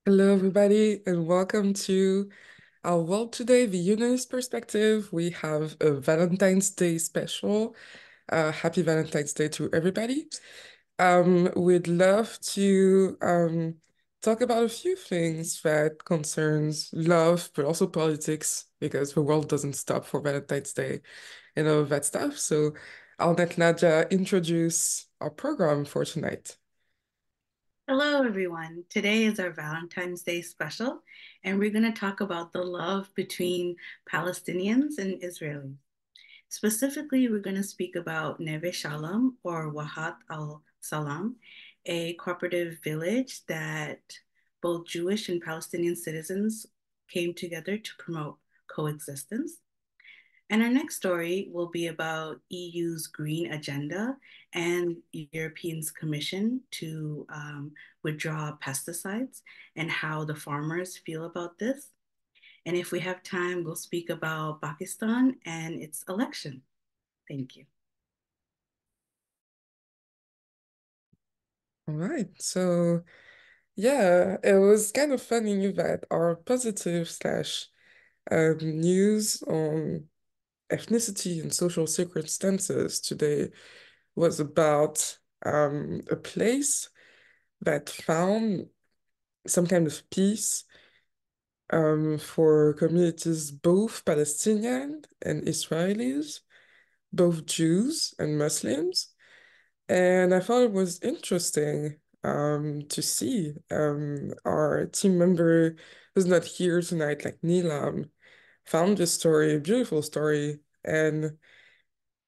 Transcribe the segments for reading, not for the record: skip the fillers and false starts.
Hello, everybody, and welcome to our World Today, the Unionist Perspective. We have a Valentine's Day special. Happy Valentine's Day to everybody. We'd love to talk about a few things that concerns love, but also politics, because the world doesn't stop for Valentine's Day and all of that stuff. So I'll let Nadia introduce our program for tonight. Hello, everyone. Today is our Valentine's Day special, and we're going to talk about the love between Palestinians and Israelis. Specifically, we're going to speak about Neve Shalom or Wāħat as-Salām, a cooperative village that both Jewish and Palestinian citizens came together to promote coexistence. And our next story will be about EU's green agenda and Europeans' commission to withdraw pesticides and how the farmers feel about this. And if we have time, we'll speak about Pakistan and its election. Thank you. All right, so yeah, it was kind of funny that our positive slash news on ethnicity and social circumstances today was about a place that found some kind of peace for communities, both Palestinian and Israelis, both Jews and Muslims. And I thought it was interesting to see our team member who's not here tonight, like Nilam, found this story, a beautiful story. And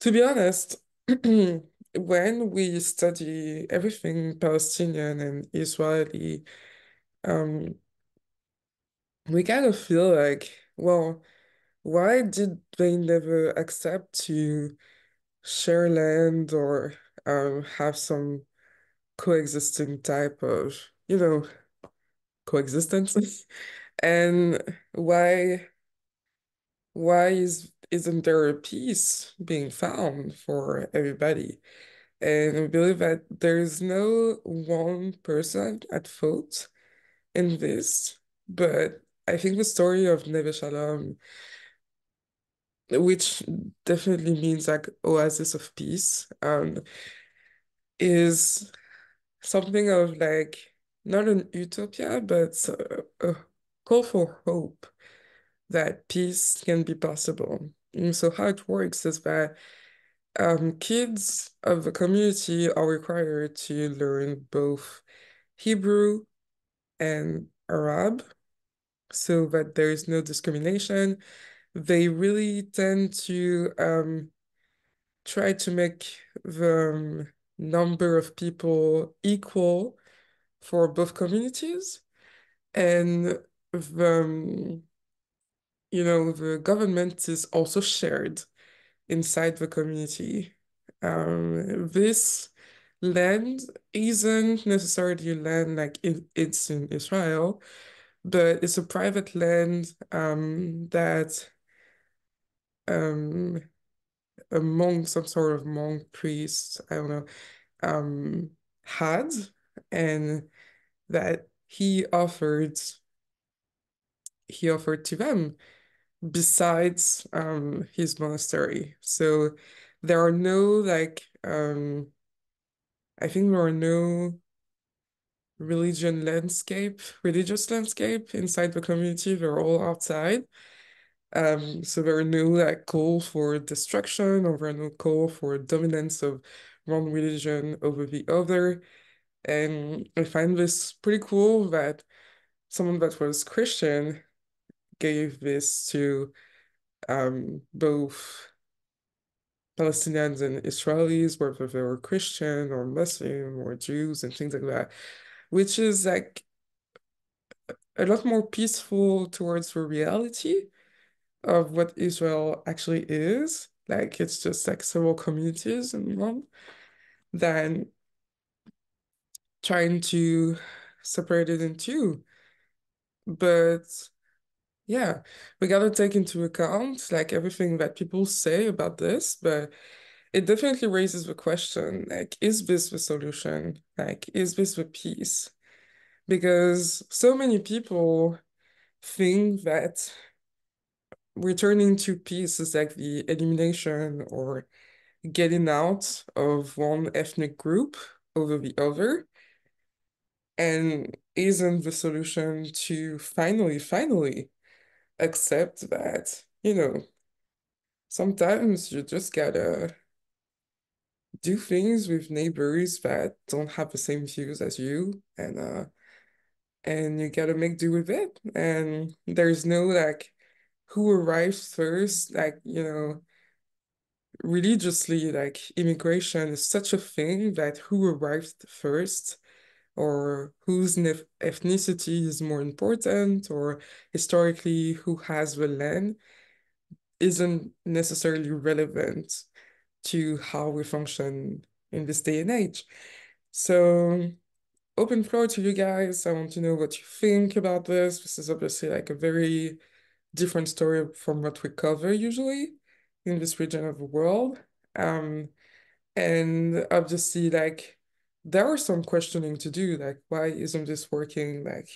to be honest, when we study everything Palestinian and Israeli, um, we kind of feel like, well, why did they never accept to share land or have some coexisting type of, coexistence? And why isn't there a peace being found for everybody? And I believe that there's no one person at fault in this, but I think the story of Neve Shalom, which definitely means like oasis of peace, is something of like not an utopia, but a call for hope that peace can be possible. And so how it works is that kids of the community are required to learn both Hebrew and Arab so that there is no discrimination. They really tend to try to make the number of people equal for both communities. And the government is also shared inside the community. This land isn't necessarily land like it's in Israel, but it's a private land that um, a monk, some sort of monk priest, I don't know, had, and that he offered to them besides his monastery. So there are no like I think there are no religious landscape inside the community. They're all outside. So there are no like call for destruction or there are no call for dominance of one religion over the other. And I find this pretty cool that someone that was Christian gave this to both Palestinians and Israelis, whether they were Christian or Muslim or Jews and things like that, which is like a lot more peaceful towards the reality of what Israel actually is. Like it's just like several communities in one than trying to separate it in two. But yeah, we gotta take into account like everything that people say about this, but it definitely raises the question, like, is this the solution? Like, is this the peace? because so many people think that returning to peace is like the elimination or getting out of one ethnic group over the other, and isn't the solution to finally accept that, sometimes you just gotta do things with neighbors that don't have the same views as you, and you gotta make do with it. And there's no like who arrives first, like, religiously, like immigration is such a thing that who arrived first or whose ethnicity is more important, or historically who has the land, isn't necessarily relevant to how we function in this day and age. So, open floor to you guys. I want to know what you think about this. This is obviously like a very different story from what we cover usually in this region of the world. Um, and obviously, like, there are some questioning to do, like, why isn't this working, like,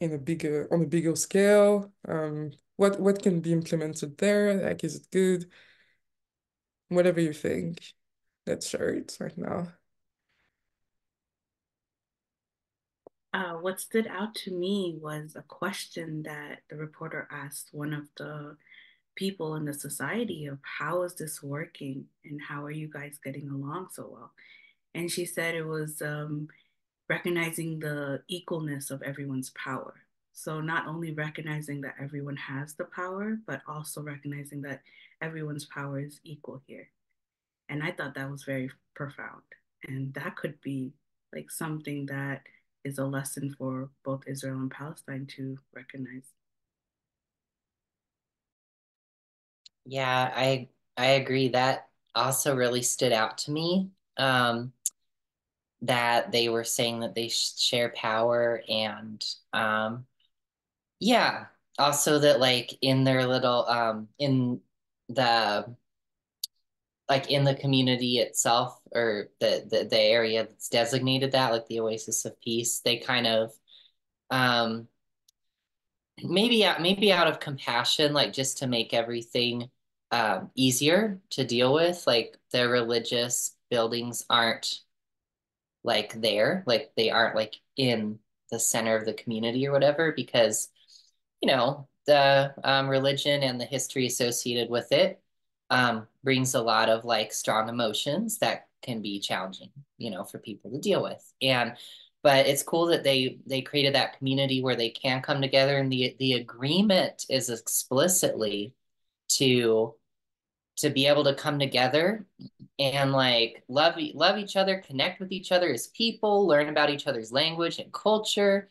on a bigger scale? What can be implemented there? Like, is it good? Whatever you think. Let's share it right now. What stood out to me was a question that the reporter asked one of the people in the society of how is this working and how are you guys getting along so well? And she said it was recognizing the equalness of everyone's power. So not only recognizing that everyone has the power, but also recognizing that everyone's power is equal here. And I thought that was very profound. And that could be like something that is a lesson for both Israel and Palestine to recognize. Yeah, I agree. That also really stood out to me. That they were saying that they share power, and yeah, also that like in their little in the in the community itself, or the area that's designated that, like the Oasis of Peace, they kind of um maybe out of compassion, like just to make everything easier to deal with, like their religious buildings aren't like there, like they aren't like in the center of the community or whatever, because the religion and the history associated with it brings a lot of like strong emotions that can be challenging, for people to deal with. But it's cool that they created that community where they can come together, and the agreement is explicitly to be able to come together and like love each other, connect with each other as people, learn about each other's language and culture,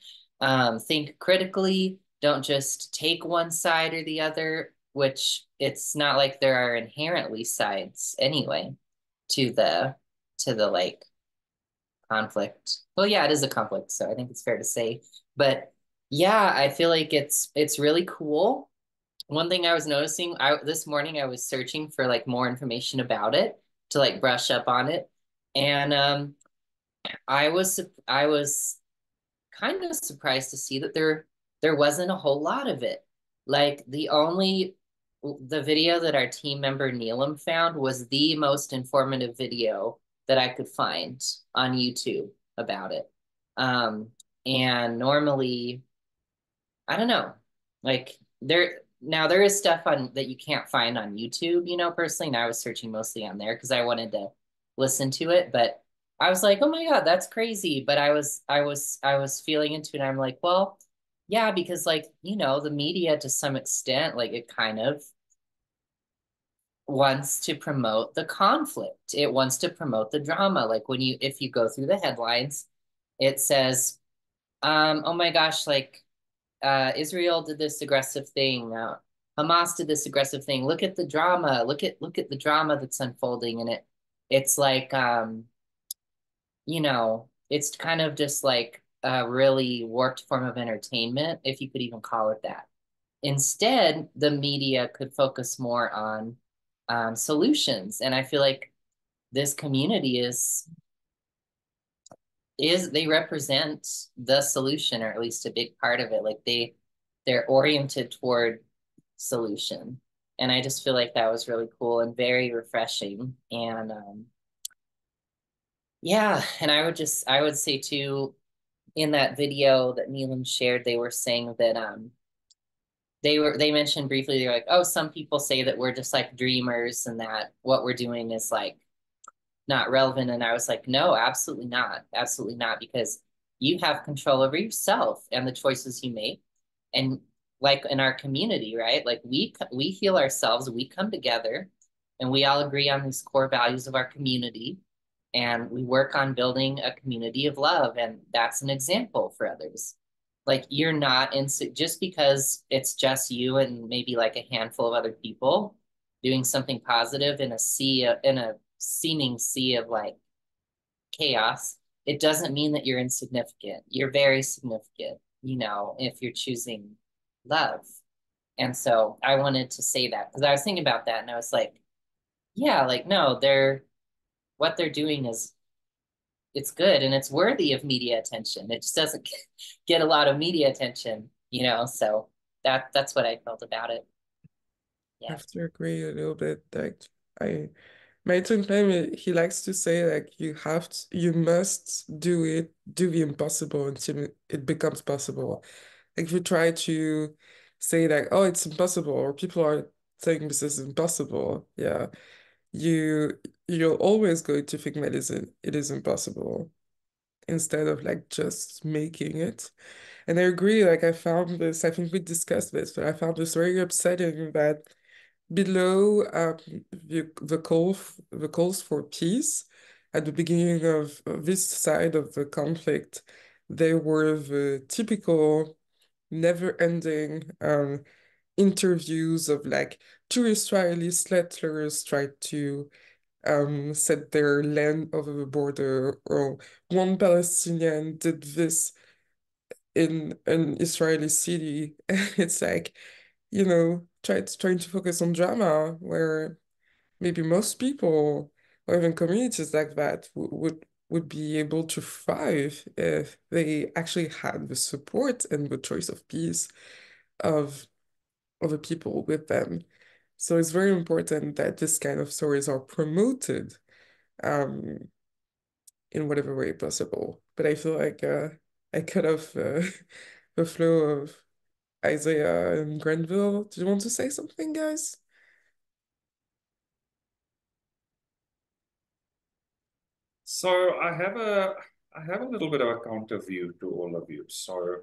think critically, don't just take one side or the other, which it's not like there are inherently sides anyway to the like conflict. Well, yeah, it is a conflict, so I think it's fair to say. But yeah, I feel like it's really cool. One thing I was noticing, this morning I was searching for like more information about it to like brush up on it, and I was kind of surprised to see that there wasn't a whole lot of it. Like the video that our team member Neelam found was the most informative video that I could find on YouTube about it. Um, and normally, I don't know, like there is stuff on that you can't find on YouTube, personally, and I was searching mostly on there because I wanted to listen to it, but I was like, oh my God, that's crazy. But I was feeling into it, and I'm like, well, yeah, because like, the media to some extent, like it kind of wants to promote the conflict. It wants to promote the drama. Like if you go through the headlines, it says, oh my gosh, like Israel did this aggressive thing. Hamas did this aggressive thing. Look at the drama. Look at the drama that's unfolding in it. It's like it's kind of just like a really warped form of entertainment, if you could even call it that. Instead, the media could focus more on solutions, and I feel like this community is they represent the solution, or at least a big part of it. Like they're oriented toward solution. And I just feel like that was really cool and very refreshing. And yeah, and I would say too, in that video that Neelam shared, they were saying that they mentioned briefly, they're like, oh, some people say that we're just like dreamers and that what we're doing is like not relevant. And I was like, no, absolutely not. Absolutely not. Because you have control over yourself and the choices you make. And like in our community, right? Like we heal ourselves, we come together and we all agree on these core values of our community. And we work on building a community of love. And that's an example for others. Like you're not in, just because it's just you and maybe like a handful of other people doing something positive in a seeming sea of like chaos, it doesn't mean that you're insignificant. You're very significant, if you're choosing love. And so I wanted to say that because I was thinking about that and I was like, yeah, like, no, what they're doing is, it's good and it's worthy of media attention. It just doesn't get a lot of media attention, so that's what I felt about it. I Yeah. have to agree a little bit. Like I my twin flame, he likes to say like you must do the impossible until it becomes possible. Like if you try to say like, oh, it's impossible, or people are saying this is impossible, yeah, you're always going to think that it is impossible instead of like just making it. And I agree, like I think we discussed this, but I found this very upsetting that below the calls for peace at the beginning of this side of the conflict, there were the typical never-ending interviews of like two Israeli settlers tried to set their land over the border, or one Palestinian did this in an Israeli city. It's like, trying to focus on drama where maybe most people or even communities like that would be able to thrive if they actually had the support and the choice of peace of other people with them. So it's very important that this kind of stories are promoted um, in whatever way possible. But I feel like I cut off the flow of Isaiah and Grenville. Do you want to say something, guys? So I have a little bit of a counter view to all of you. So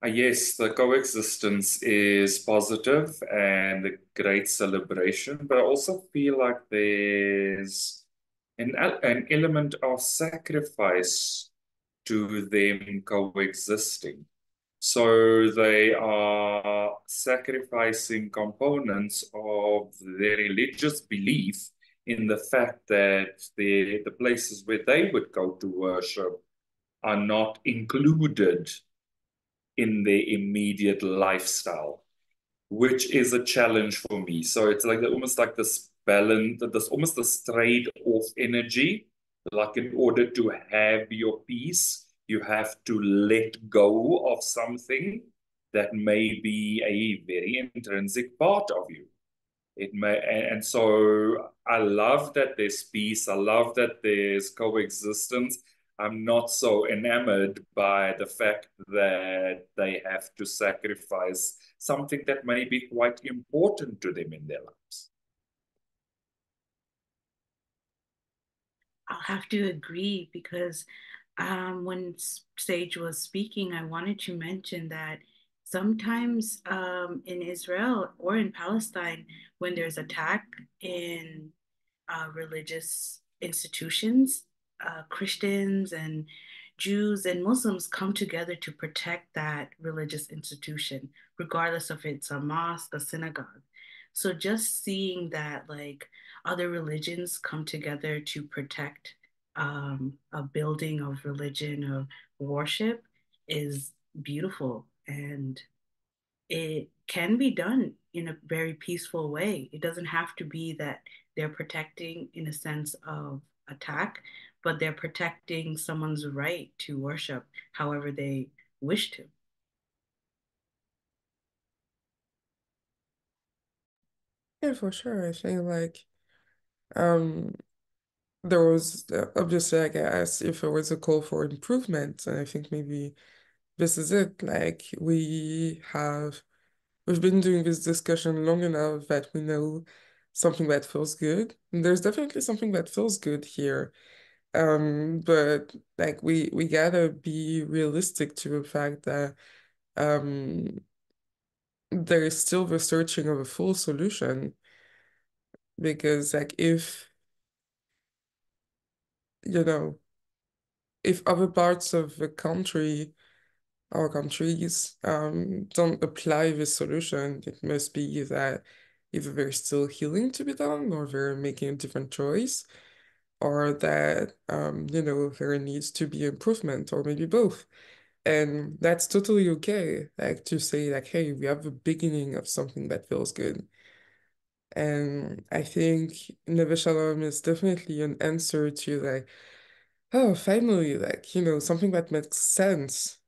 yes, the coexistence is positive and a great celebration, but I also feel like there's an element of sacrifice to them coexisting. So they are sacrificing components of their religious belief in the fact that the places where they would go to worship are not included in their immediate lifestyle, which is a challenge for me. So it's like almost like this balance, this almost this trade-off energy. Like in order to have your peace, you have to let go of something that may be a very intrinsic part of you. It may, and so I love that there's peace. I love that there's coexistence. I'm not so enamored by the fact that they have to sacrifice something that may be quite important to them in their lives. I'll have to agree because when Sage was speaking, I wanted to mention that sometimes in Israel or in Palestine, when there's attack in religious institutions, Christians and Jews and Muslims come together to protect that religious institution, regardless if it's a mosque, a synagogue. So just seeing that, like, other religions come together to protect a building of religion or worship is beautiful. And it can be done in a very peaceful way. It doesn't have to be that they're protecting in a sense of attack, but they're protecting someone's right to worship however they wish to. Yeah, for sure. I think like um there was obviously like I asked if there was a call for improvement, and I think maybe this is it. Like we've been doing this discussion long enough that we know something that feels good. And there's definitely something that feels good here. But like we gotta be realistic to the fact that um there is still the searching of a full solution. Because like you know, if other parts of the country or countries don't apply this solution, it must be that either there's still healing to be done or they're making a different choice, or that there needs to be improvement, or maybe both. And that's totally okay, like to say like, hey, we have the beginning of something that feels good. And I think Neve Shalom is definitely an answer to like, oh, finally, like, something that makes sense.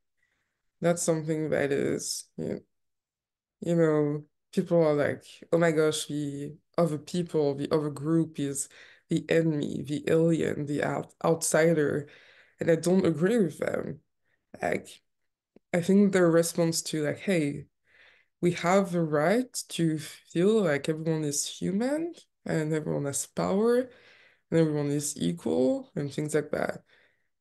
Not something that is, you know, people are like, oh my gosh, the other people, the other group is the enemy, the alien, the outsider. And I don't agree with them. Like, I think their response to like, hey, we have the right to feel like everyone is human and everyone has power and everyone is equal and things like that.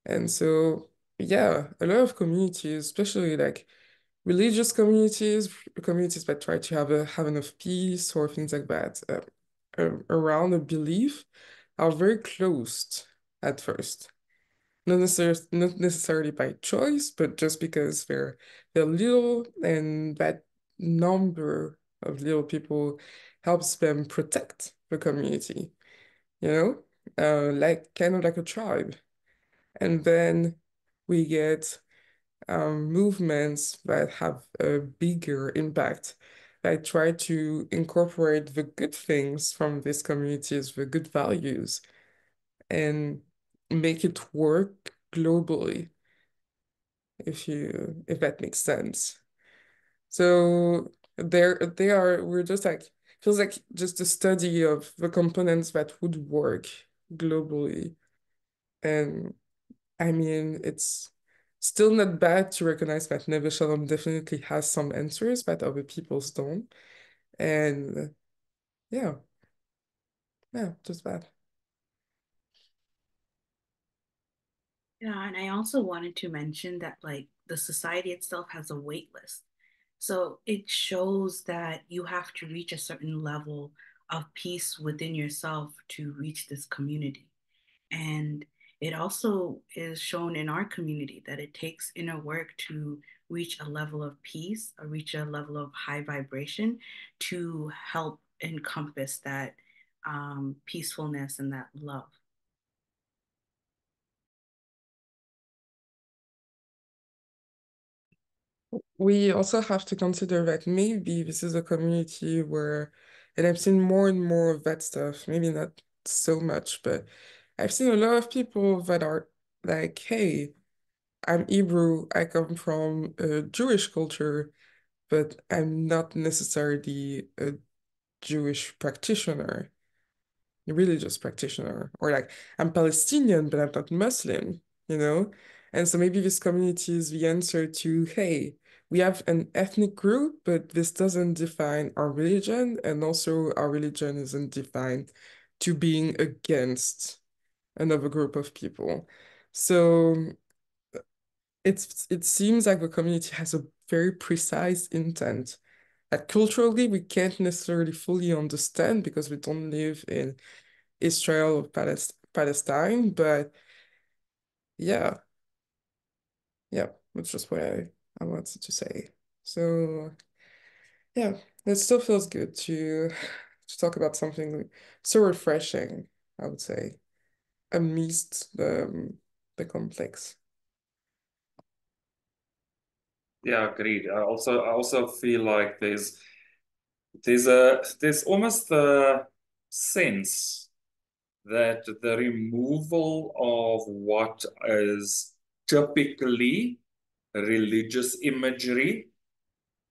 And so, yeah, a lot of communities, especially like religious communities, communities that try to have enough peace or things like that, around a belief, are very closed at first. Not necessarily by choice, but just because they're little, and that number of little people helps them protect the community, you know, like kind of like a tribe. And then we get movements that have a bigger impact, that try to incorporate the good things from these communities, the good values, and make it work globally, if that makes sense. So we're just like, feels like just a study of the components that would work globally. And I mean, it's still not bad to recognize that Neve Shalom definitely has some answers that other people's don't. And yeah, yeah, just that. Yeah, and I also wanted to mention that like the society itself has a wait list. So it shows that you have to reach a certain level of peace within yourself to reach this community. And it also is shown in our community that it takes inner work to reach a level of peace or reach a level of high vibration to help encompass that peacefulness and that love. We also have to consider that maybe this is a community where, and I've seen more and more of that stuff, maybe not so much, but I've seen a lot of people that are like, hey, I'm Hebrew, I come from a Jewish culture, but I'm not necessarily a Jewish practitioner, a religious practitioner, or like I'm Palestinian, but I'm not Muslim, you know? And so maybe this community is the answer to, hey, we have an ethnic group, but this doesn't define our religion, and also our religion isn't defined to being against another group of people. So it seems like the community has a very precise intent that culturally we can't necessarily fully understand because we don't live in Israel or Palestine, but yeah, yeah, that's just what I wanted to say. So yeah, it still feels good to talk about something so refreshing, I would say, amidst the complex. Yeah, agreed. I also feel like there's almost a sense that the removal of what is typically religious imagery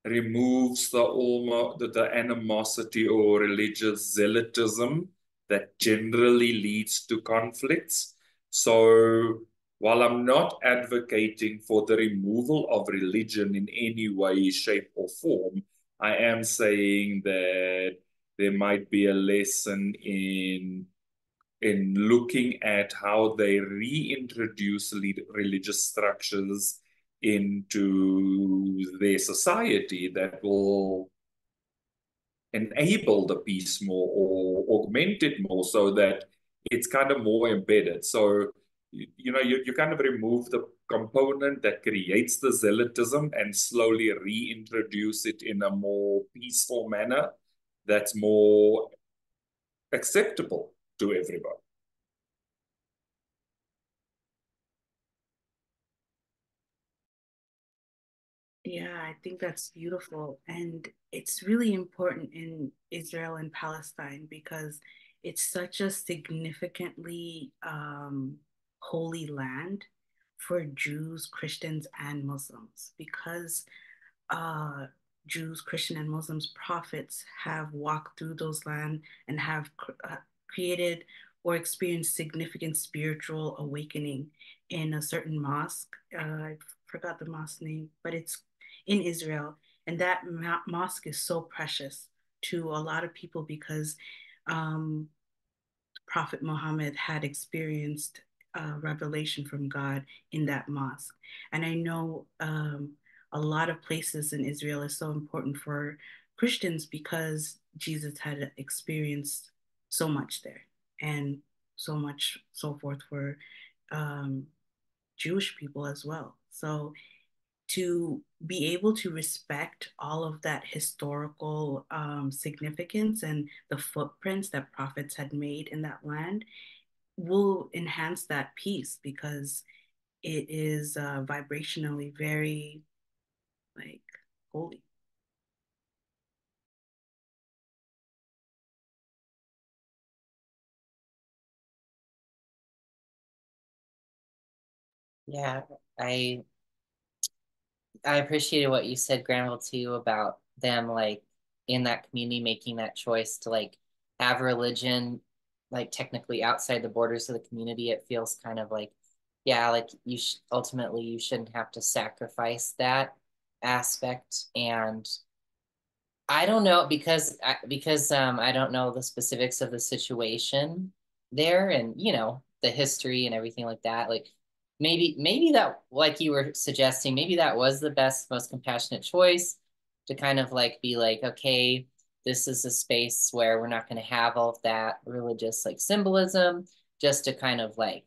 removes the animosity or religious zealotism that generally leads to conflicts. So while I'm not advocating for the removal of religion in any way, shape, or form, I am saying that there might be a lesson in looking at how they reintroduce religious structures into their society that will enable the peace more or augment it more so that it's kind of more embedded. So, you kind of remove the component that creates the zealotism and slowly reintroduce it in a more peaceful manner that's more acceptable to everybody. Yeah, I think that's beautiful. And it's really important in Israel and Palestine because it's such a significantly holy land for Jews, Christians, and Muslims because uh, Jews, Christian, and Muslims prophets have walked through those lands and have created or experienced significant spiritual awakening in a certain mosque. I forgot the mosque name, but it's in Israel. And that mosque is so precious to a lot of people because um, Prophet Muhammad had experienced revelation from God in that mosque. And I know a lot of places in Israel is so important for Christians because Jesus had experienced so much there and so much so forth for um, Jewish people as well. So to be able to respect all of that historical significance and the footprints that prophets had made in that land will enhance that peace because it is vibrationally very like holy. Yeah, I appreciated what you said, Granville, too, about them like in that community making that choice to like have religion like technically outside the borders of the community. It feels kind of like, yeah, like ultimately you shouldn't have to sacrifice that aspect. And I don't know because I don't know the specifics of the situation there and the history and everything like that. Like maybe that, like you were suggesting, maybe that was the best, most compassionate choice to kind of like be like, okay, this is a space where we're not going to have all of that religious like symbolism, just to kind of like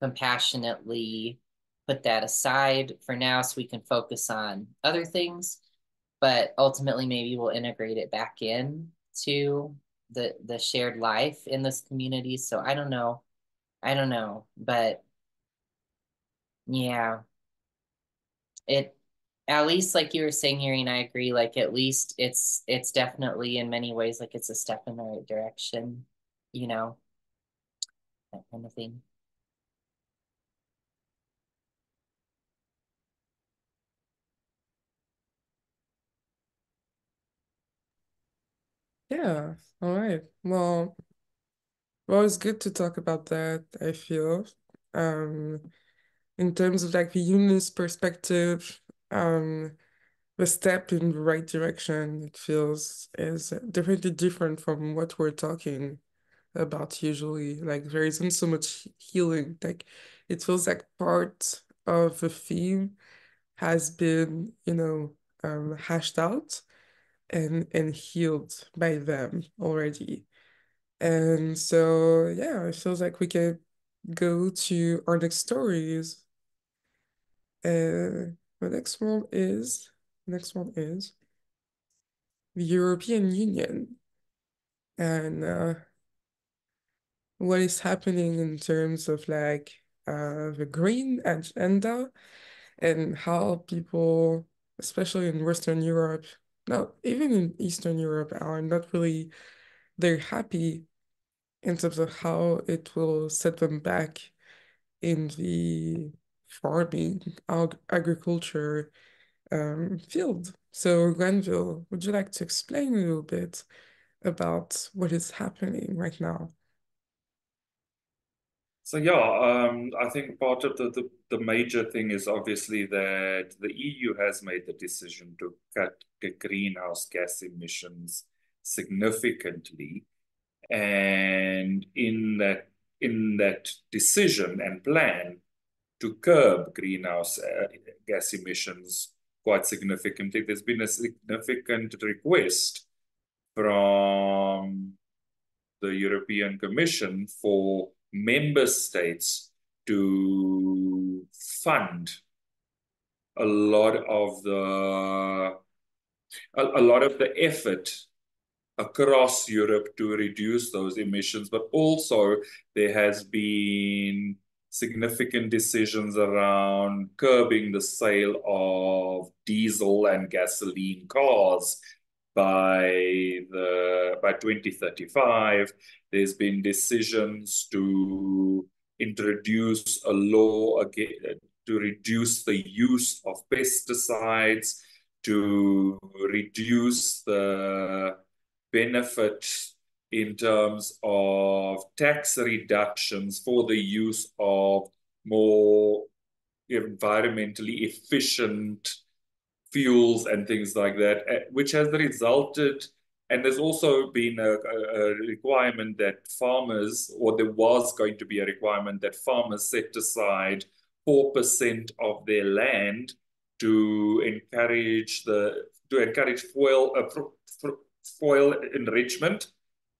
compassionately put that aside for now so we can focus on other things, but ultimately maybe we'll integrate it back in to the shared life in this community. So I don't know, but yeah, it, at least like you were saying here, and I agree, like at least it's definitely in many ways like it's a step in the right direction, you know, that kind of thing. Yeah, all right. Well, it's good to talk about that, I feel. Um, in terms of like the unionist perspective, the step in the right direction, it feels is definitely different from what we're talking about usually. Like there isn't so much healing. Like it feels like part of the theme has been, hashed out and healed by them already. And so, yeah, it feels like we can go to our next stories. The next one is the European Union and what is happening in terms of like the green agenda and how people, especially in Western Europe, no, even in Eastern Europe, are not really they're happy in terms of how it will set them back in the farming, agriculture field. So, Granville, would you like to explain a little bit about what is happening right now? So yeah, I think part of the major thing is obviously that the EU has made the decision to cut the greenhouse gas emissions significantly, and in that decision and plan to curb greenhouse gas emissions quite significantly, there's been a significant request from the European Commission for member states to fund a lot of the effort across Europe to reduce those emissions, but also there has been significant decisions around curbing the sale of diesel and gasoline cars by 2035. There's been decisions to introduce a law again to reduce the use of pesticides, to reduce the benefit in terms of tax reductions for the use of more environmentally efficient fuels and things like that, which has resulted, and there's also been a requirement that farmers, or there was going to be a requirement that farmers set aside 4% of their land to encourage soil enrichment,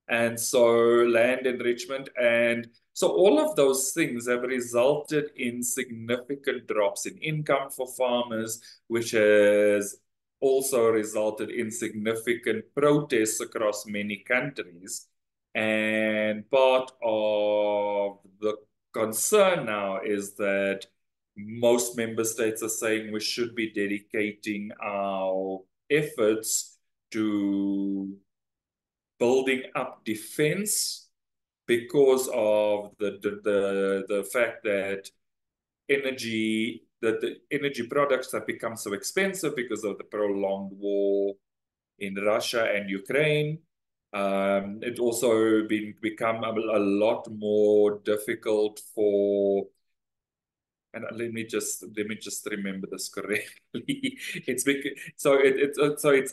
and so land enrichment. And so all of those things have resulted in significant drops in income for farmers, which has also resulted in significant protests across many countries. And part of the concern now is that most member states are saying we should be dedicating our efforts to building up defense because of the fact that the energy products have become so expensive because of the prolonged war in Russia and Ukraine. It also become a lot more difficult for, and let me just remember this correctly. It's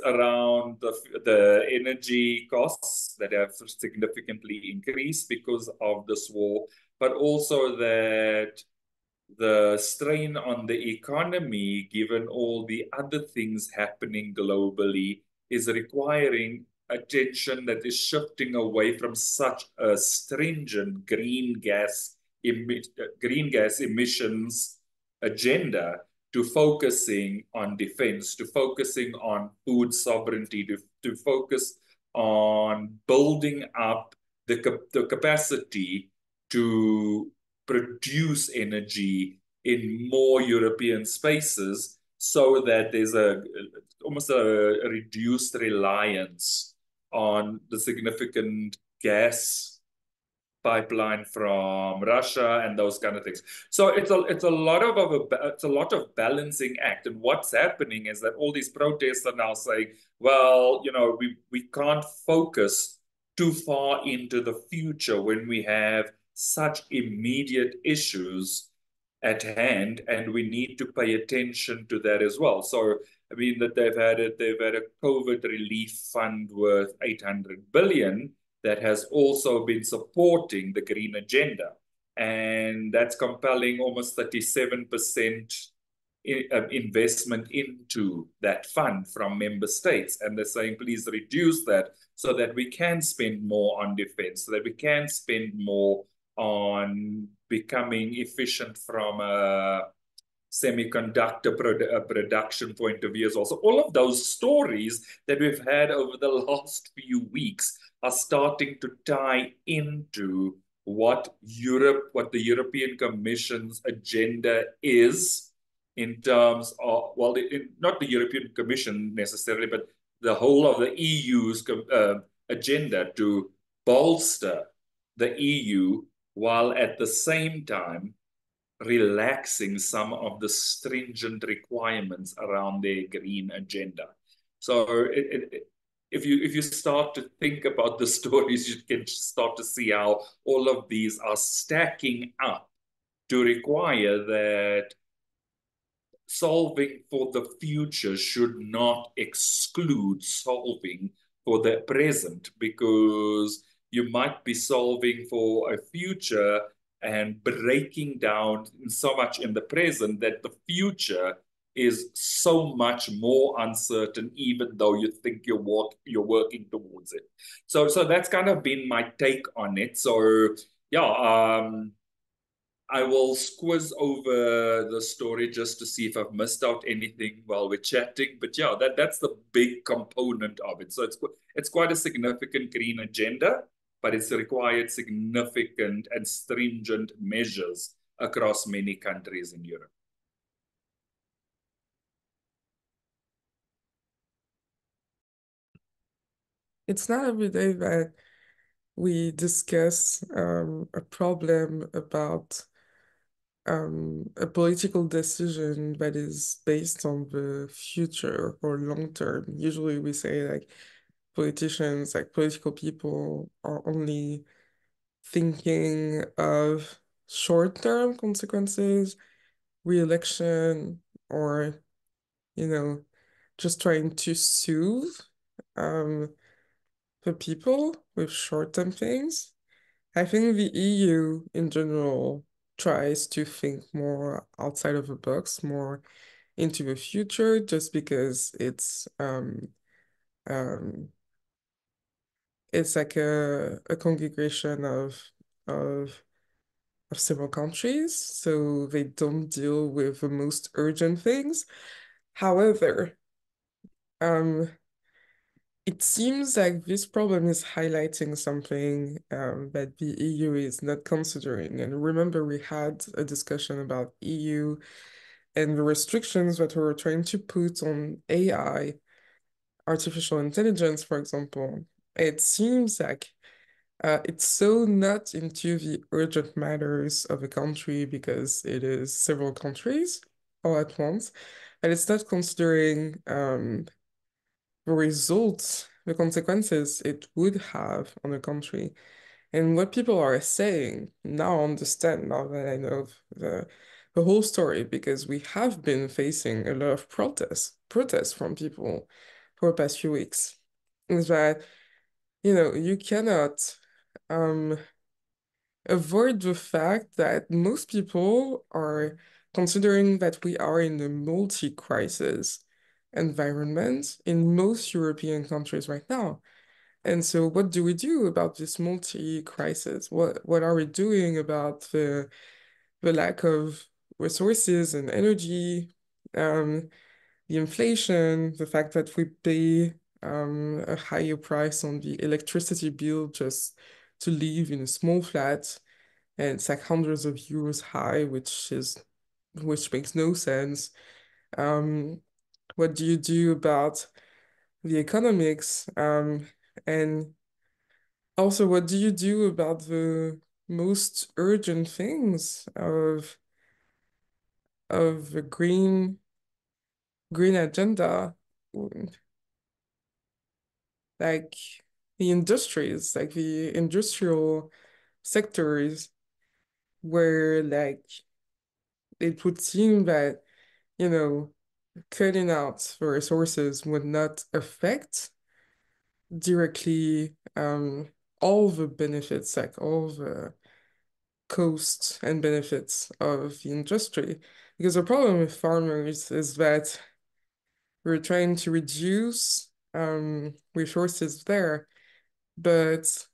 around the energy costs that have significantly increased because of this war, but also that the strain on the economy, given all the other things happening globally, is requiring attention that is shifting away from such a stringent green gas emissions agenda to focusing on defense, to focusing on food sovereignty, to focus on building up the capacity to produce energy in more European spaces, so that there's almost a reduced reliance on the significant gas pipeline from Russia and those kind of things. So it's a lot of balancing act. And what's happening is that all these protests are now saying, well, we can't focus too far into the future when we have such immediate issues at hand, and we need to pay attention to that as well. So I mean that they've had a COVID relief fund worth 800 billion that has also been supporting the green agenda, and that's compelling almost 37% investment into that fund from member states. And they're saying, please reduce that so that we can spend more on defense, so that we can spend more on becoming efficient from a semiconductor production point of view as well. So all of those stories that we've had over the last few weeks are starting to tie into what the European Commission's agenda is, in terms of, well, not the European Commission necessarily, but the whole of the EU's agenda to bolster the EU, while at the same time relaxing some of the stringent requirements around their green agenda. So if you start to think about the stories, you can start to see how all of these are stacking up to require that solving for the future should not exclude solving for the present, because you might be solving for a future and breaking down so much in the present that the future is so much more uncertain, even though you think you're working towards it. So that's kind of been my take on it. So yeah, I will squiz over the story just to see if I've missed out anything while we're chatting. But yeah, that's the big component of it. So it's quite a significant green agenda, but it's required significant and stringent measures across many countries in Europe. It's not every day that we discuss a problem about a political decision that is based on the future or long term. Usually we say like politicians, like political people are only thinking of short-term consequences, re-election, or, just trying to soothe the people with short-term things. I think the EU in general tries to think more outside of the box, more into the future, just because it's like a congregation of several countries, so they don't deal with the most urgent things. However, it seems like this problem is highlighting something that the EU is not considering. And remember, we had a discussion about EU and the restrictions that we were trying to put on AI, artificial intelligence, for example. It seems like it's so not into the urgent matters of a country because it is several countries all at once, and it's not considering the results, the consequences it would have on a country. And what people are saying now, I understand now that I know the whole story, because we have been facing a lot of protests from people for the past few weeks, is that, you cannot avoid the fact that most people are considering that we are in a multi-crisis environment in most European countries right now. And so what do we do about this multi-crisis? What are we doing about the lack of resources and energy, the inflation, the fact that we pay a higher price on the electricity bill just to live in a small flat, and it's like hundreds of euros high, which makes no sense. What do you do about the economics? And also, what do you do about the most urgent things of the green agenda, like the industries, like the industrial sectors, where like it would seem that, cutting out the resources would not affect directly all the benefits, like all the costs and benefits of the industry. Because the problem with farmers is that we're trying to reduce resources there, but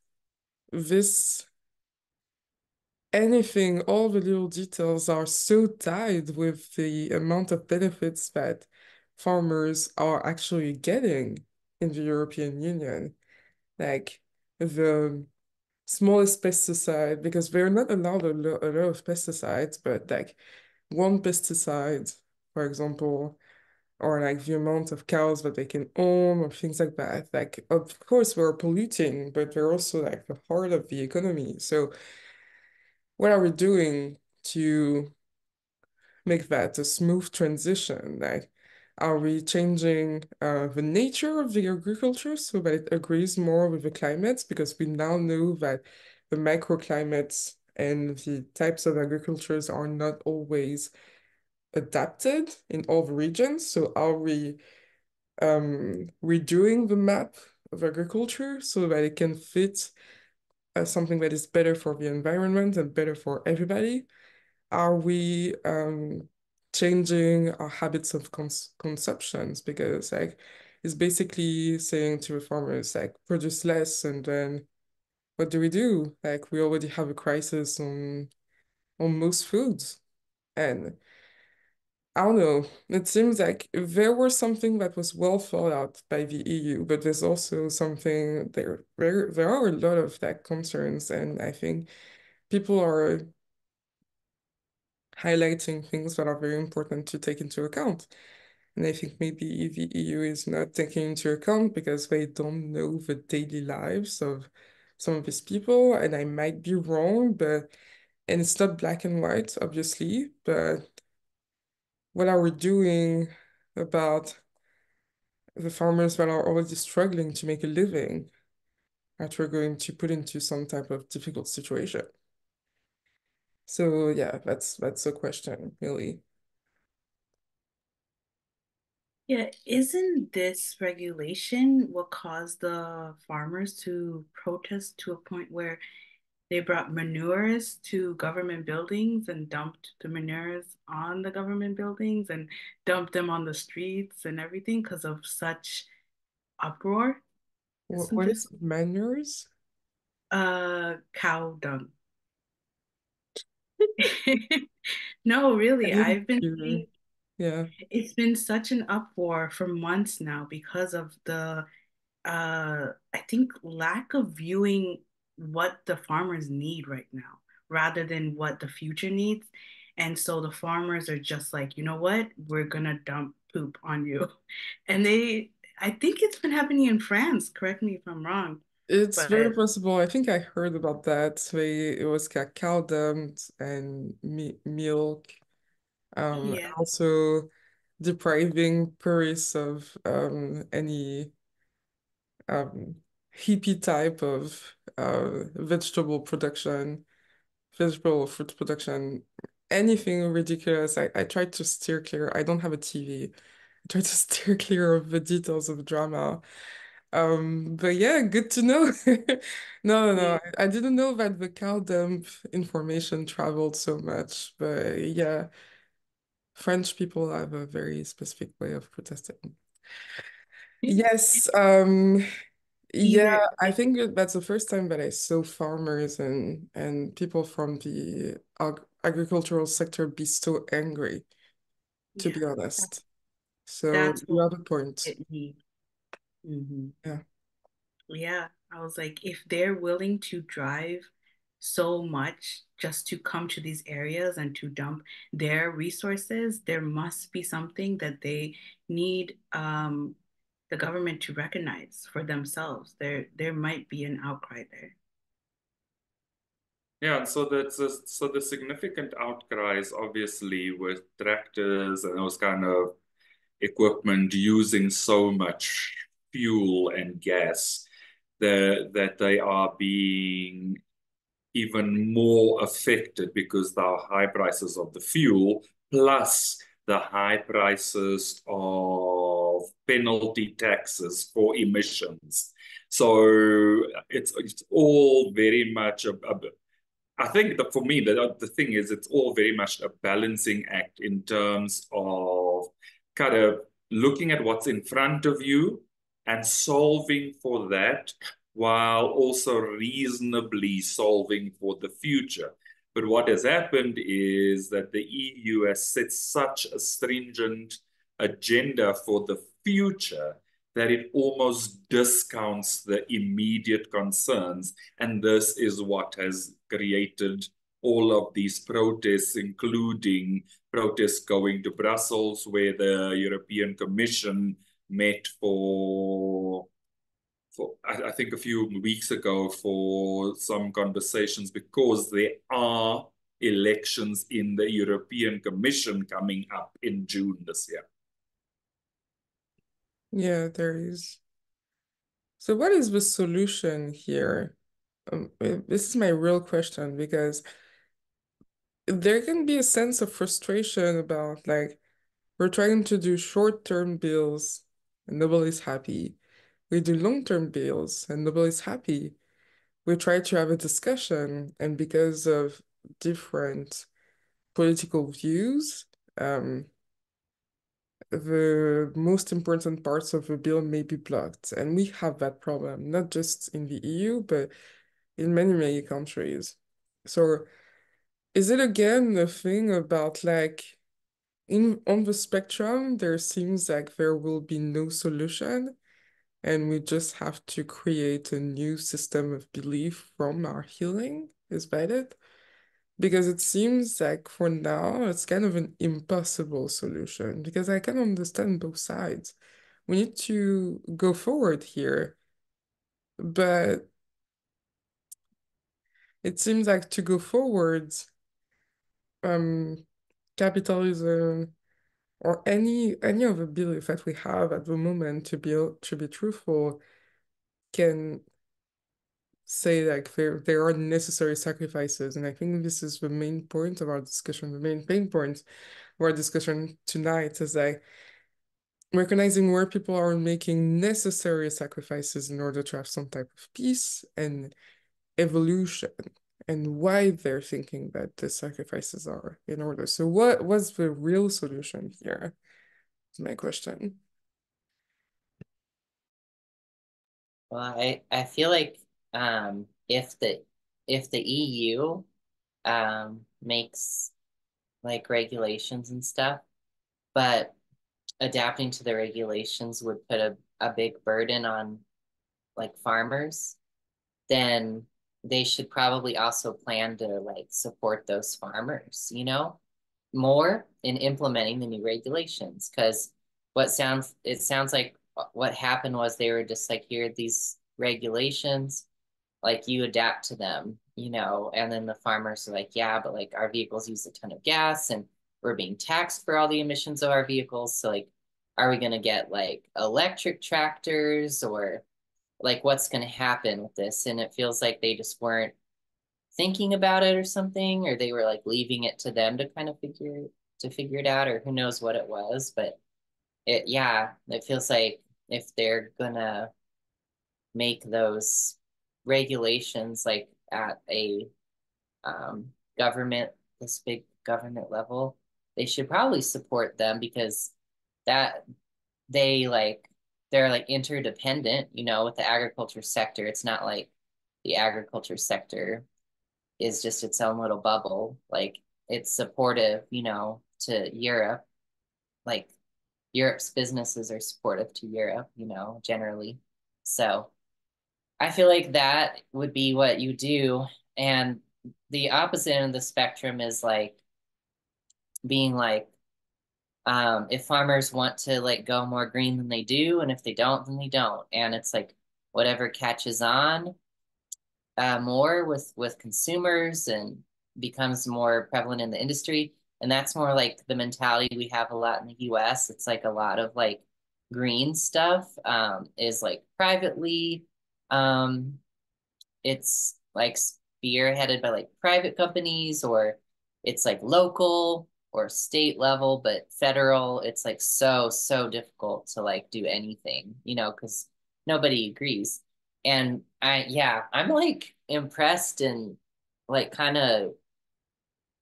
this anything, all the little details are so tied with the amount of benefits that farmers are actually getting in the European Union. Like the smallest pesticide, because they're not allowed a lot of pesticides, but like one pesticide, for example, or like the amount of cows that they can own or things like that. Like, of course, we're polluting, but they're also like the heart of the economy. So what are we doing to make that a smooth transition? Like, are we changing the nature of the agriculture so that it agrees more with the climates? Because we now know that the microclimates and the types of agricultures are not always adapted in all the regions. So are we redoing the map of agriculture so that it can fit something that is better for the environment and better for everybody? Are we changing our habits of consumptions? Because like it's basically saying to the farmers like produce less, and then what do? Like we already have a crisis on most foods. And I don't know, it seems like there was something that was well thought out by the EU, but there's also something there are a lot of like concerns, and I think people are highlighting things that are very important to take into account. And I think maybe the EU is not taking into account because they don't know the daily lives of some of these people. And I might be wrong, and it's not black and white, obviously, but what are we doing about the farmers that are already struggling to make a living that we're going to put into some type of difficult situation? So yeah, that's a question, really. Yeah, isn't this regulation what caused the farmers to protest to a point where they brought manures to government buildings and dumped the manures on the government buildings and dumped them on the streets and everything because of such uproar? Isn't What is this manures? cow dung? No, I really, didn't I've been hear. seeing Yeah. it's been such an uproar for months now because of the I think lack of viewing what the farmers need right now rather than what the future needs. And so the farmers are just like, you know what? We're gonna dump poop on you. And I think it's been happening in France, correct me if I'm wrong, It's very but possible. I think I heard about that. It was cacao dumped and mi milk. yeah, Also depriving Paris of any um hippie type of vegetable or fruit production, anything ridiculous. I tried to steer clear. I don't have a TV. I tried to steer clear of the details of drama. But yeah, good to know. No, yeah, I didn't know that the cow dump information traveled so much. But yeah, French people have a very specific way of protesting. Yes, yeah, either I think that's the first time that I saw farmers and people from the agricultural sector be so angry, to yeah, be honest. So that's you what have a point. it needs. Hmm. Yeah. Yeah, I was like, if they're willing to drive so much just to come to these areas and to dump their resources, there must be something that they need the government to recognize for themselves. There might be an outcry there. Yeah, and so the significant outcries, obviously, with tractors and those kind of equipment using so much fuel and gas, that they are being even more affected because the high prices of the fuel, plus the high prices of penalty taxes for emissions. So it's all very much I think that for me, the thing is, it's all very much a balancing act in terms of kind of looking at what's in front of you and solving for that while also reasonably solving for the future. But what has happened is that the EU has set such a stringent agenda for the future that it almost discounts the immediate concerns. And this is what has created all of these protests, including protests going to Brussels, where the European Commission met for I think a few weeks ago for some conversations, because there are elections in the European Commission coming up in June this year. Yeah, there is. So what is the solution here? This is my real question, because there can be a sense of frustration about, like, we're trying to do short-term bills and nobody's happy. We do long-term bills and nobody's happy. We try to have a discussion, and because of different political views, the most important parts of the bill may be blocked. And we have that problem, not just in the EU, but in many, many countries. So is it again a thing about, like, on the spectrum, there seems like there will be no solution, and we just have to create a new system of belief from our healing? Is that it? Because it seems like for now, it's kind of an impossible solution, because I can understand both sides. We need to go forward here, but it seems like to go forward, capitalism or any of the belief that we have at the moment, to be truthful, can say like there are necessary sacrifices. And I think this is the main point of our discussion. The main pain point of our discussion tonight is like recognizing where people are making necessary sacrifices in order to have some type of peace and evolution, and why they're thinking that the sacrifices are in order. So what was the real solution here? Is my question. Well, I feel like if the EU makes like regulations and stuff, but adapting to the regulations would put a big burden on like farmers, then they should probably also plan to like support those farmers, you know, more in implementing the new regulations. Because it sounds like what happened was they were just like, here are these regulations, like you adapt to them, you know, and then the farmers are like, yeah, but like our vehicles use a ton of gas and we're being taxed for all the emissions of our vehicles. So like, are we going to get like electric tractors, or like what's going to happen with this? And it feels like they just weren't thinking about it or something, or they were like leaving it to them to kind of figure it out, or who knows what it was. But it feels like if they're gonna make those regulations like at a this big government level, they should probably support them, because that they're like interdependent, you know, with the agriculture sector. It's not like the agriculture sector is just its own little bubble. Like it's supportive, you know, to Europe. Like Europe's businesses are supportive to Europe, you know, generally. So I feel like that would be what you do. And the opposite end of the spectrum is like being like, if farmers want to like go more green, then they do, and if they don't, then they don't. And it's like whatever catches on more with consumers and becomes more prevalent in the industry. And that's more like the mentality we have a lot in the US. It's like a lot of like green stuff is like privately, it's like spearheaded by like private companies, or it's like local or state level, but federal, it's like so difficult to like do anything, you know, because nobody agrees. And I'm like impressed and like kind of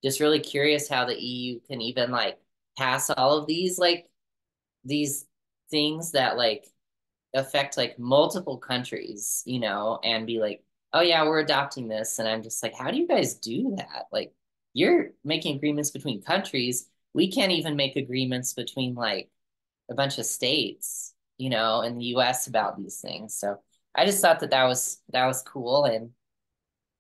just really curious how the EU can even like pass all of these things that like affect like multiple countries, you know, and be like, oh yeah, we're adopting this. And I'm just like, how do you guys do that? Like, you're making agreements between countries. We can't even make agreements between like a bunch of states, you know, in the US about these things. So I just thought that was cool. And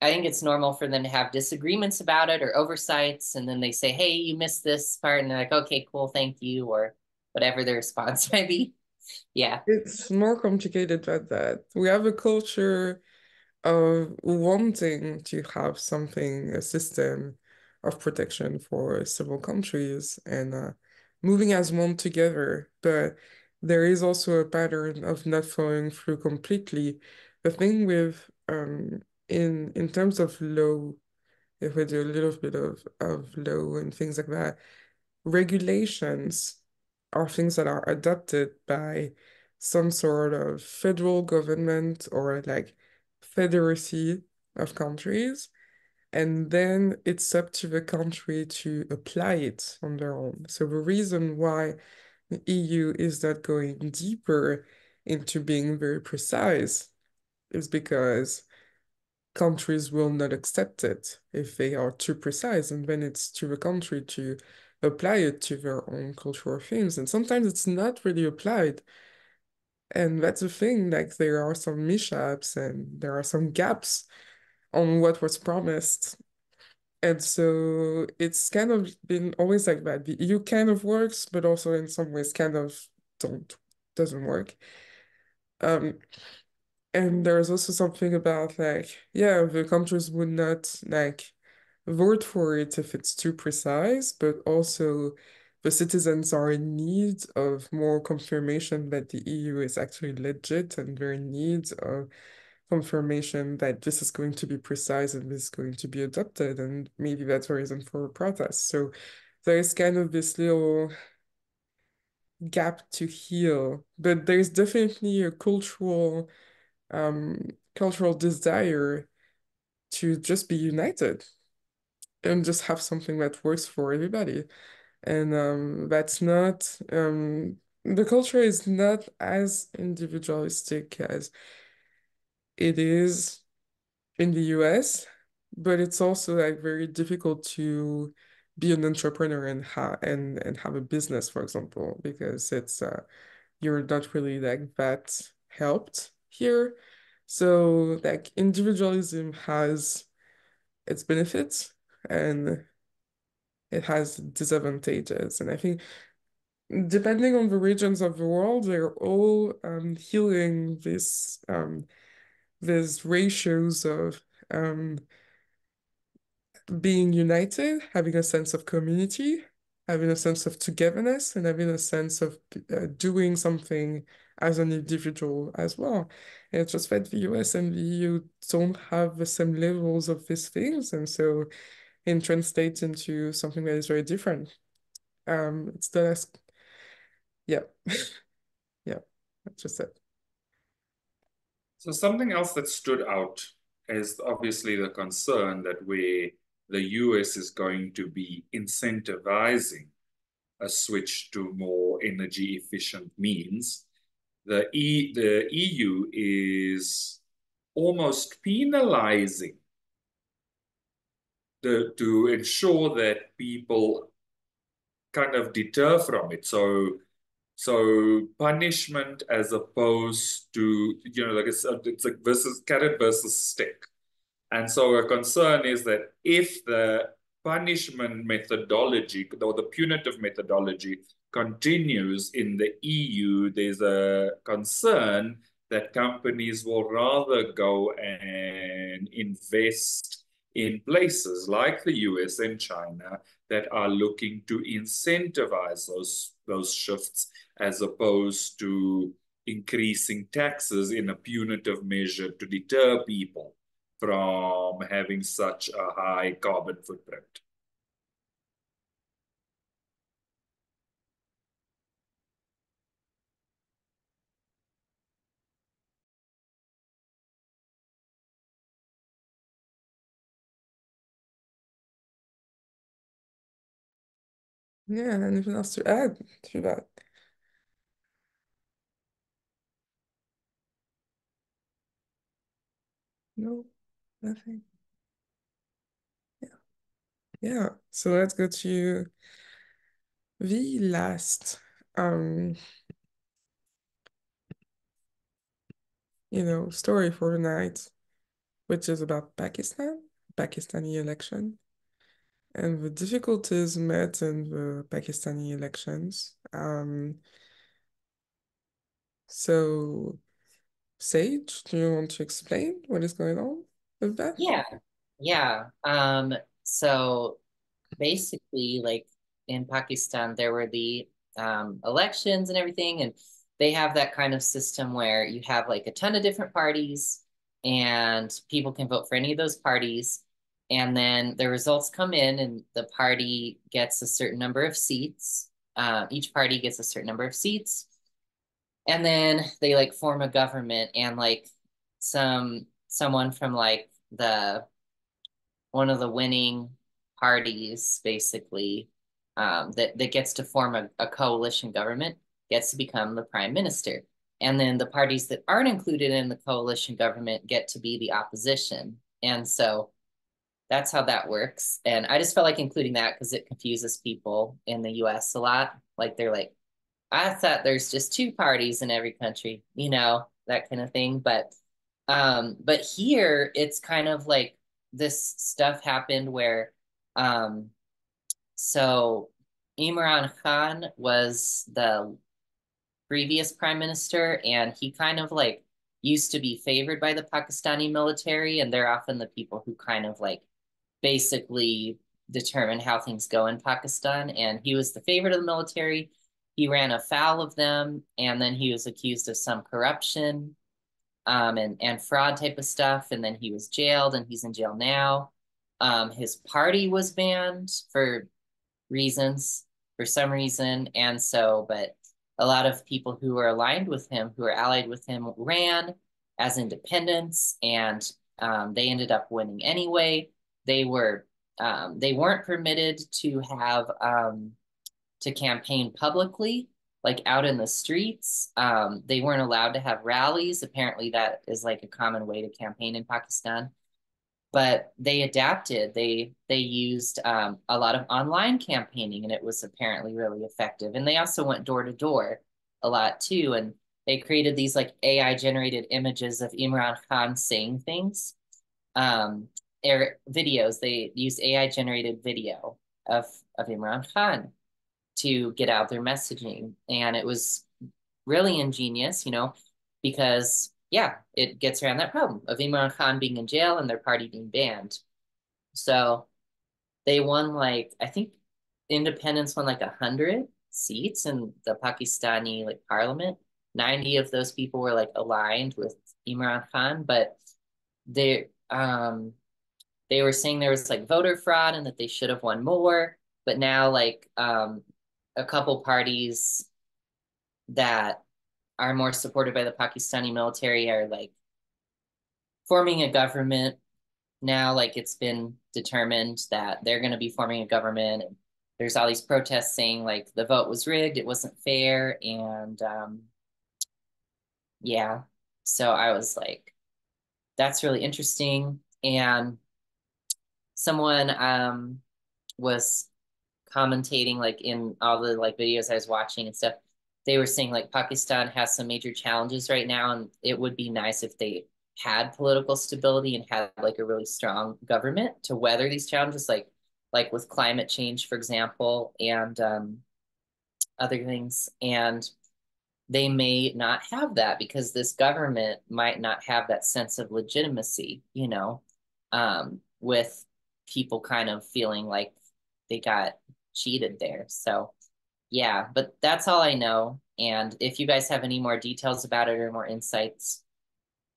I think it's normal for them to have disagreements about it or oversights, and then they say, hey, you missed this part, and they're like, okay, cool, thank you, or whatever the response might be. Yeah. It's more complicated than that. We have a culture of wanting to have something, a system of protection for several countries and moving as one together. But there is also a pattern of not following through completely. The thing with in terms of law, if we do a little bit of law and things like that, regulations are things that are adopted by some sort of federal government or like federacy of countries, and then it's up to the country to apply it on their own. So the reason why the EU is not going deeper into being very precise is because countries will not accept it if they are too precise, and then it's to the country to apply it to their own cultural themes. And sometimes it's not really applied. And that's the thing, like there are some mishaps and there are some gaps on what was promised. And so it's kind of been always like that. The EU kind of works, but also in some ways kind of doesn't work. And there's also something about like, yeah, the countries would not like vote for it if it's too precise, but also the citizens are in need of more confirmation that the EU is actually legit, and they're in need of confirmation that this is going to be precise and this is going to be adopted, and maybe that's a reason for a protest. So there's kind of this little gap to heal, but there's definitely a cultural desire to just be united and just have something that works for everybody. And that's not the culture is not as individualistic as it is in the US, but it's also like very difficult to be an entrepreneur and have a business, for example, because it's you're not really like that helped here. So like individualism has its benefits and it has disadvantages. And I think depending on the regions of the world, they're all healing these ratios of um, being united, having a sense of community, having a sense of togetherness, and having a sense of doing something as an individual as well. And it's just that the US and the EU don't have the same levels of these things, and so it translates into something that is very different. It's the last, yeah, yeah, that's just it. So something else that stood out is obviously the concern that where the US is going to be incentivizing a switch to more energy efficient means, the EU is almost penalizing to ensure that people kind of deter from it. So punishment as opposed to, like it's like versus carrot versus stick. And so a concern is that if the punishment methodology or the punitive methodology continues in the EU, there's a concern that companies will rather go and invest in places like the US and China that are looking to incentivize those shifts as opposed to increasing taxes in a punitive measure to deter people from having such a high carbon footprint. Yeah, anything else to add to that? No, nothing. Yeah. Yeah. So let's go to the last um, story for the night. which is about Pakistani election, and the difficulties met in the Pakistani elections. So, Sage, do you want to explain what is going on with that? Yeah. So basically, like in Pakistan, there were the elections and everything, and they have that kind of system where you have like a ton of different parties, and people can vote for any of those parties, and then the results come in, and the party gets a certain number of seats. Each party gets a certain number of seats, and then they like form a government, and like someone from like the one of the winning parties, basically, that gets to form a coalition government, gets to become the prime minister. And then the parties that aren't included in the coalition government get to be the opposition. And so that's how that works. And I just felt like including that because it confuses people in the US a lot. Like they're like, I thought there's just two parties in every country, that kind of thing. But here it's kind of like this stuff happened where so Imran Khan was the previous prime minister, and he kind of like used to be favored by the Pakistani military, and they're often the people who kind of like basically determine how things go in Pakistan. And he was the favorite of the military. He ran afoul of them, and then he was accused of some corruption and fraud type of stuff. And then he was jailed, and he's in jail now. His party was banned for some reason. And so, but a lot of people who were aligned with him, who were allied with him, ran as independents, and they ended up winning anyway. They weren't permitted to have to campaign publicly, like out in the streets. They weren't allowed to have rallies. Apparently, that is like a common way to campaign in Pakistan. But they adapted. They used a lot of online campaigning, and it was apparently really effective. And they also went door to door a lot too. And they created these like AI generated images of Imran Khan saying things. Videos. They used AI generated video of Imran Khan to get out their messaging. And it was really ingenious, because yeah, it gets around that problem of Imran Khan being in jail and their party being banned. So they won like, I think independents won like 100 seats in the Pakistani like parliament. 90 of those people were like aligned with Imran Khan, but they they were saying there was like voter fraud and that they should have won more. But now like a couple parties that are more supported by the Pakistani military are like forming a government now. Like it's been determined that they're going to be forming a government, and there's all these protests saying like the vote was rigged, it wasn't fair. And yeah, so I was like, that's really interesting. And someone was commentating like in all the like videos I was watching and stuff. They were saying like Pakistan has some major challenges right now, and it would be nice if they had political stability and had like a really strong government to weather these challenges, like with climate change, for example, and other things. And they may not have that because this government might not have that sense of legitimacy, with people kind of feeling like they got cheated there. So yeah, but that's all I know. And if you guys have any more details about it or more insights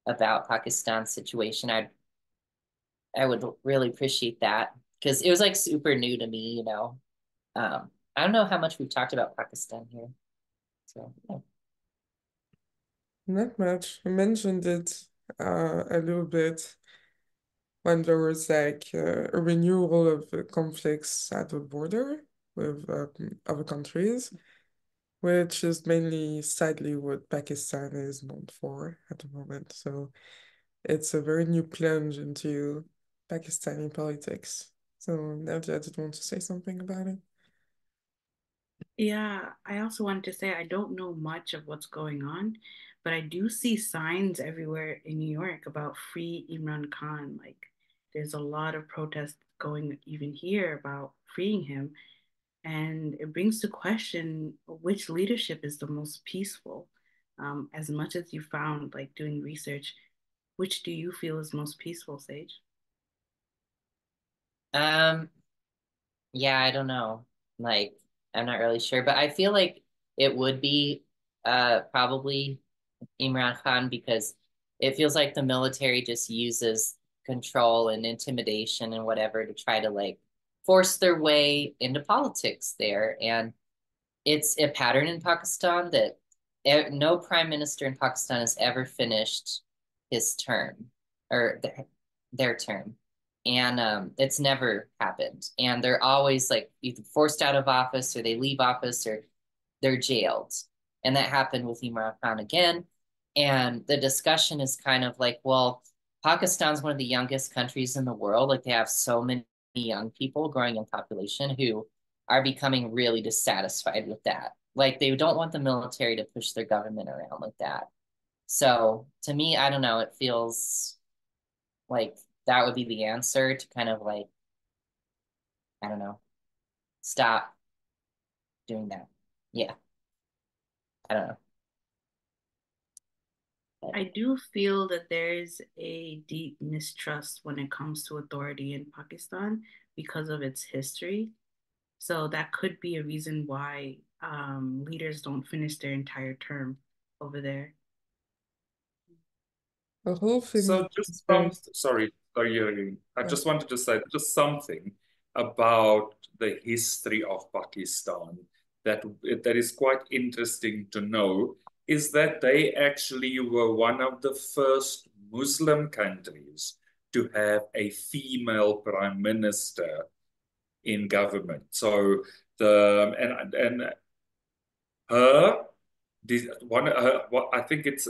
about Pakistan's situation, I would really appreciate that because it was like super new to me. I don't know how much we've talked about Pakistan here. So yeah. Not much. I mentioned it a little bit when there was like a renewal of the conflicts at the border with other countries, which is mainly, sadly, what Pakistan is known for at the moment. So it's a very new plunge into Pakistani politics. So Nadia, did you want to say something about it? Yeah, I also wanted to say I don't know much of what's going on, but I do see signs everywhere in New York about free Imran Khan. Like there's a lot of protests going even here about freeing him. And it brings to question which leadership is the most peaceful. As much as you found, like doing research, which do you feel is most peaceful, Sage? Um, yeah, I don't know. Like, I'm not really sure, but I feel like it would be probably Imran Khan because it feels like the military just uses control and intimidation and whatever to try to like force their way into politics there. And it's a pattern in Pakistan that no prime minister in Pakistan has ever finished his term or their term. And it's never happened. And they're always like either forced out of office or they leave office or they're jailed. And that happened with Imran Khan again. And the discussion is kind of like, well, Pakistan's one of the youngest countries in the world. Like they have so many young people growing in population who are becoming really dissatisfied with that. Like they don't want the military to push their government around like that. So to me, I don't know, it feels like that would be the answer to kind of like, I don't know, stop doing that. Yeah, I don't know. I do feel that there is a deep mistrust when it comes to authority in Pakistan because of its history. So that could be a reason why leaders don't finish their entire term over there. The whole thing So just is very, sorry, I uh, just wanted to say just something about the history of Pakistan that that is quite interesting to know is that they actually were one of the first Muslim countries to have a female prime minister in government. So the and her this one what I think it's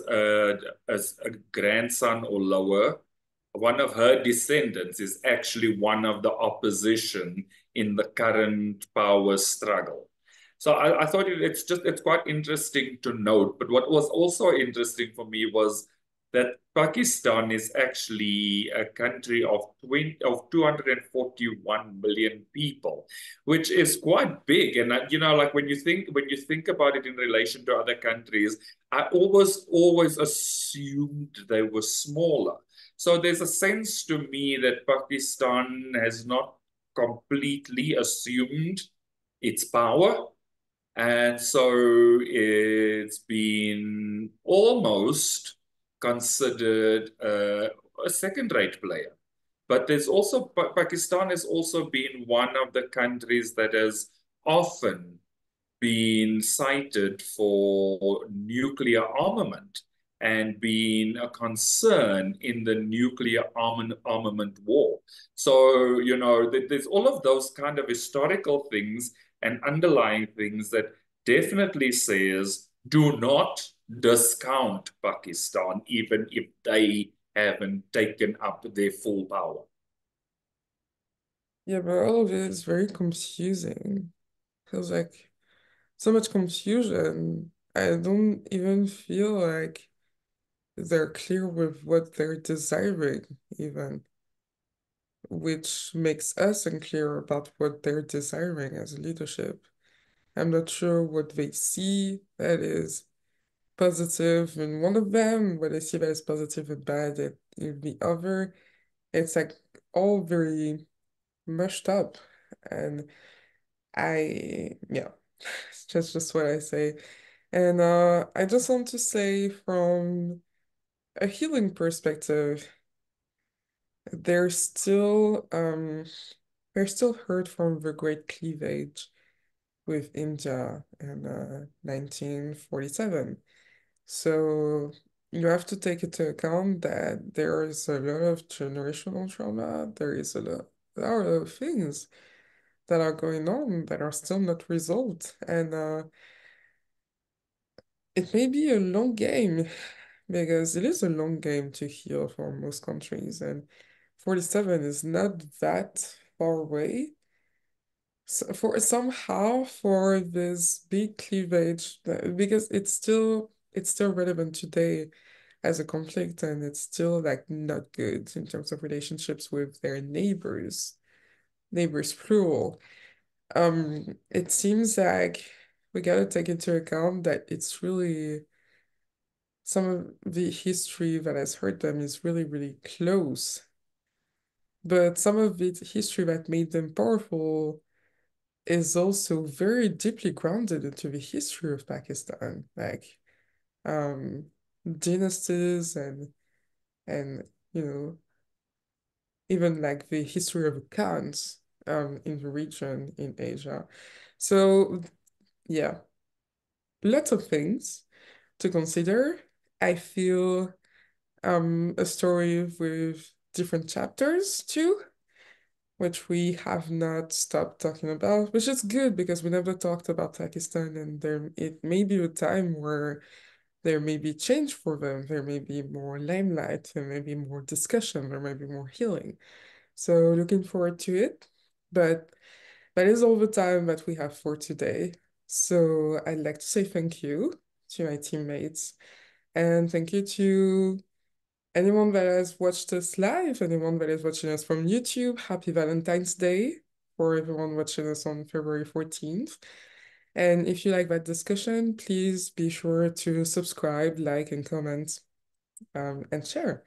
as a grandson or lower. One of her descendants is actually one of the opposition in the current power struggle. So I thought it's quite interesting to note. But what was also interesting for me was that Pakistan is actually a country of 241 million people, which is quite big. And you know, like when you think about it in relation to other countries, I always assumed they were smaller. So there's a sense to me that Pakistan has not completely assumed its power. And so it's been almost considered a second-rate player. But there's also Pakistan has also been one of the countries that has often been cited for nuclear armament and been a concern in the nuclear armament war. So, you know, there's all of those kind of historical things and underlying things that definitely says do not discount Pakistan, even if they haven't taken up their full power. yeah, but all of it is very confusing. Feels like so much confusion. I don't even feel like they're clear with what they're desiring, even, which makes us unclear about what they're desiring as leadership. I'm not sure what they see that is positive in one of them, what they see that is positive and bad in the other. It's like all very mushed up. And yeah, it's just what I say. And I just want to say from a healing perspective, there's still hurt from the Great Cleavage with India in 1947. So you have to take into account that there is a lot of generational trauma. There is a lot of things that are going on that are still not resolved. And it may be a long game because it is a long game to heal for most countries. And 47 is not that far away. So for this big cleavage, because it's still relevant today as a conflict, and it's still like not good in terms of relationships with their neighbors plural. It seems like we gotta take into account that it's really some of the history that has hurt them is really, really close. But some of the history that made them powerful is also very deeply grounded into the history of Pakistan, like um dynasties and you know even like the history of Khans in the region in Asia. So yeah, lots of things to consider. I feel a story with different chapters too, which we have not stopped talking about, which is good because we never talked about Pakistan, and it may be a time where there may be change for them. There may be more limelight, there may be more discussion, there may be more healing. So looking forward to it. But that is all the time that we have for today. So I'd like to say thank you to my teammates, and thank you to anyone that has watched us live, anyone that is watching us from YouTube. Happy Valentine's Day for everyone watching us on February 14th. And if you like that discussion, please be sure to subscribe, like, and comment, and share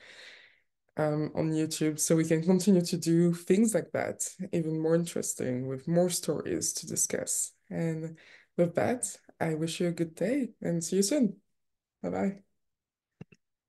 on YouTube so we can continue to do things like that, even more interesting, with more stories to discuss. And with that, I wish you a good day and see you soon. Bye-bye.